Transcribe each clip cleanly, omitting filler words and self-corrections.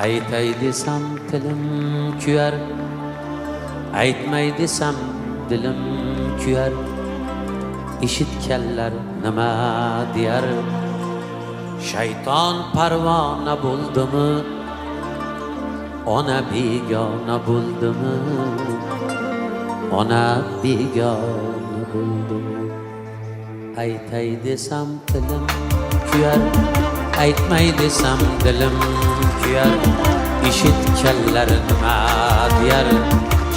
Aytay desam tilim kuyar, aytmay desam dilim kuyar. Eshitganlar nima deyar? Shayton parvona bo'ldimi? Ona begona bo'ldimi? Ona begona bo'ldimi? Aytay desam tilim kuyar, aytmay desam dilim kuyar. Eshitganlar nima deyar?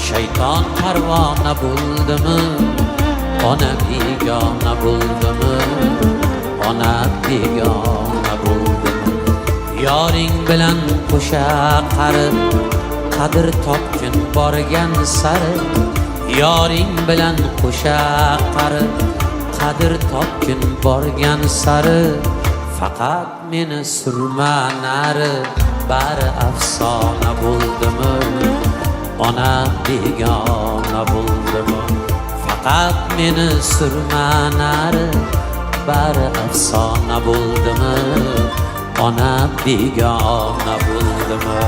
Shayton parvona bo'ldimi? Ona begona bo'ldimi? Ona begona bo'ldimi? Yoring bilan qo'sha qarib, qadr topgin borgan sari. Yoring bilan qo'sha qarib, qadr topgin borgan sari. Faqat meni surma nari, bari afsona bo'ldimi? Ona begona bo'ldimi? Faqat meni surma nari, bari afsona bo'ldimi? Ona begona bo'ldimi?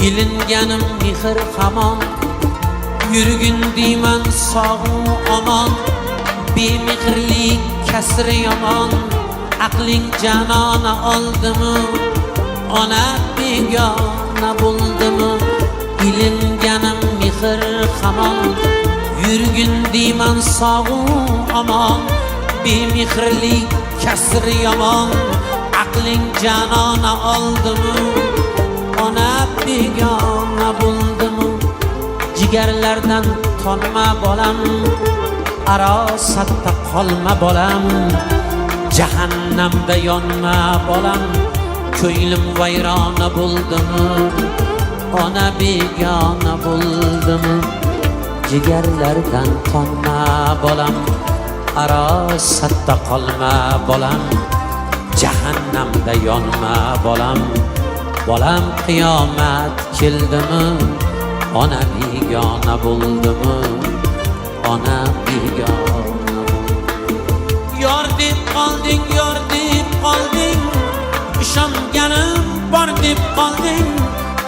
Ilinganim mehr hamon, yurgin deyman sog'u omon. Bemehrlik kasri yomon, aqling janona oldimi? Ona begona bo'ldimi? Ilinganim mehr hamon, yurgin deyman sog'u omon. Bemehrlik kasri yomon, aqling janona oldimi? Ona begona bo'ldimi? Jigarlardan tonma bolam, arosatda qolma bolam. Jahannamda yonma bolam, ko'nglim vayrona bo'ldimi? Ona begona bo'ldimi? Jigarlardan tonma bolam, arosatda qolma bolam. Jahannamda yonma bolam. Bolam qiyomat keldimi? Ona begona bo'ldimi? Ona begona bo'ldimi? Yor deb qolding, yor deb qolding, ishonganim bor deb qolding.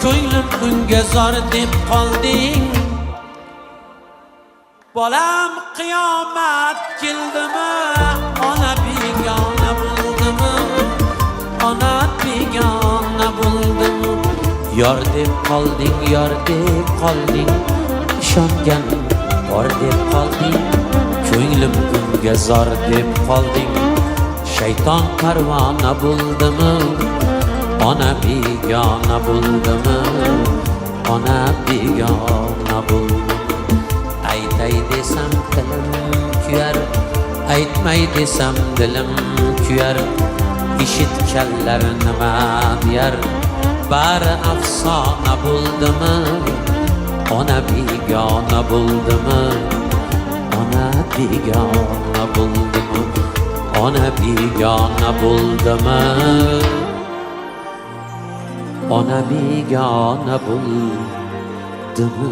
Ko'nglim unga zor deb qolding. Bolam qiyomat keldimi? Ona begona bo'ldimi? Ona begona bo'ldimi? Yor deb qolding, yor deb qolding, ishonganim bor deb qolding. Ko'nglim unga zor deb qolding. Shayton parvona bo'ldimi? Ona begona bo'ldimi? Ona begona bo'ldimi? Aytay desam tilim kuyar, aytmay desam dilim kuyar. Eshitganlar nima deyar? Bari afsona bo'ldimi? Ona begona bo'ldimi? Ona begona bo'ldimi? Ona begona bo'ldimi? Ona begona bo'ldimi?